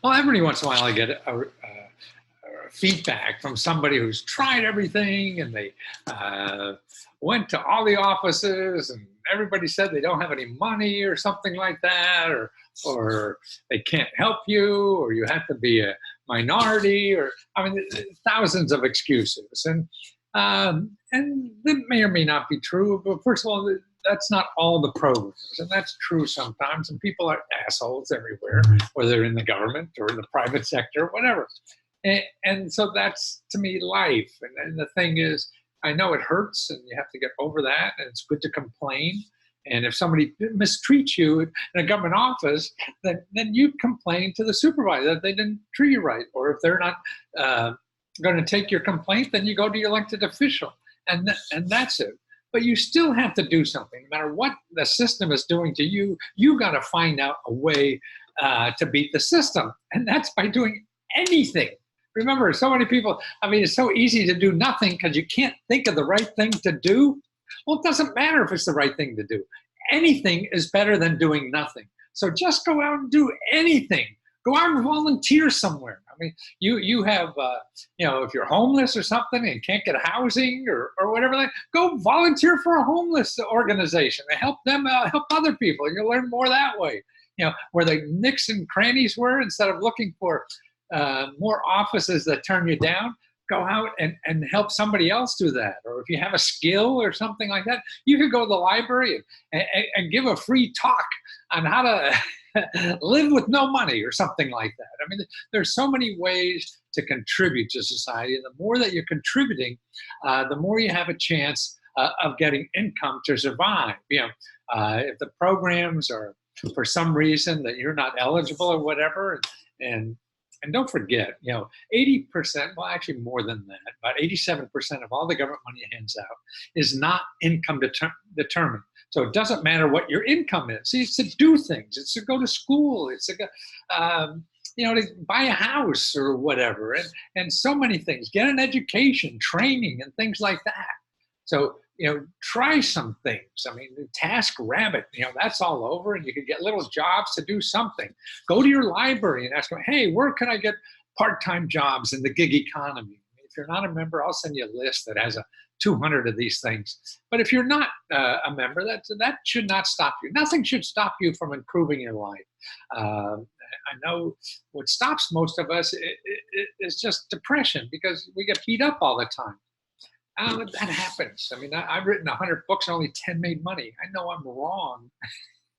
Well, every once in a while I get feedback from somebody who's tried everything and they uh, went to all the offices and everybody said they don't have any money or something like that, or they can't help you, or you have to be a minority, or I mean, thousands of excuses, and that may or may not be true. But first of all, that's not all the programs, and that's true sometimes. And people are assholes everywhere, whether in the government or in the private sector, whatever. And so that's to me life. And the thing is, I know it hurts, and you have to get over that. And it's good to complain. And if somebody mistreats you in a government office, then you complain to the supervisor that they didn't treat you right. Or if they're not going to take your complaint, then you go to your elected official, and that's it. But you still have to do something. No matter what the system is doing to you, you got to find out a way to beat the system, and that's by doing anything. Remember, so many people, I mean, it's so easy to do nothing because you can't think of the right thing to do. Well, it doesn't matter if it's the right thing to do. Anything is better than doing nothing. So just go out and do anything. Go out and volunteer somewhere. I mean, you have, if you're homeless or something and can't get housing or whatever, go volunteer for a homeless organization and help them help other people. You'll learn more that way. Where the nicks and crannies were, instead of looking for more offices that turn you down, go out and help somebody else do that. Or if you have a skill or something like that, you could go to the library and give a free talk on how to live with no money or something like that. I mean, there's so many ways to contribute to society. And the more that you're contributing, the more you have a chance of getting income to survive. If the programs are for some reason that you're not eligible or whatever, and don't forget, 80%, well, actually more than that, about 87% of all the government money it hands out is not income determined. So it doesn't matter what your income is. See, it's to do things. It's to go to school. It's to to buy a house or whatever, and so many things. Get an education, training, and things like that. So, try some things. I mean, Task Rabbit, that's all over, and you can get little jobs to do something. Go to your library and ask them, hey, where can I get part-time jobs in the gig economy? If you're not a member, I'll send you a list that has 200 of these things. But if you're not a member, that should not stop you. Nothing should stop you from improving your life. I know what stops most of us is just depression, because we get beat up all the time. That happens. I mean, I've written 100 books and only 10 made money. I know I'm wrong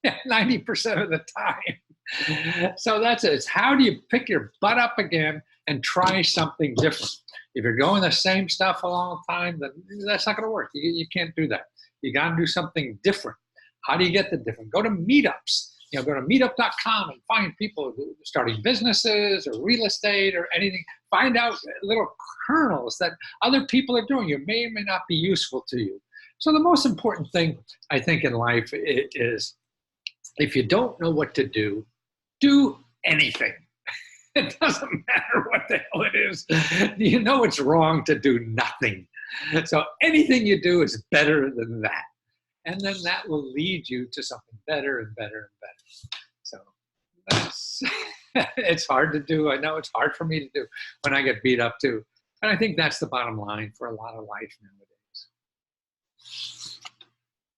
90% of the time. So that's it. It's how do you pick your butt up again and try something different? If you're going the same stuff a long time, then that's not going to work. You can't do that. You got to do something different. How do you get the different? Go to meetups. Go to meetup.com and find people who are starting businesses or real estate or anything. Find out little kernels that other people are doing. You may or may not be useful to you. So the most important thing, I think, in life is, if you don't know what to do anything. It doesn't matter what the hell it is. You know it's wrong to do nothing. So anything you do is better than that. And then that will lead you to something better and better and better. So that's, it's hard to do. I know it's hard for me to do when I get beat up too. And I think that's the bottom line for a lot of life nowadays.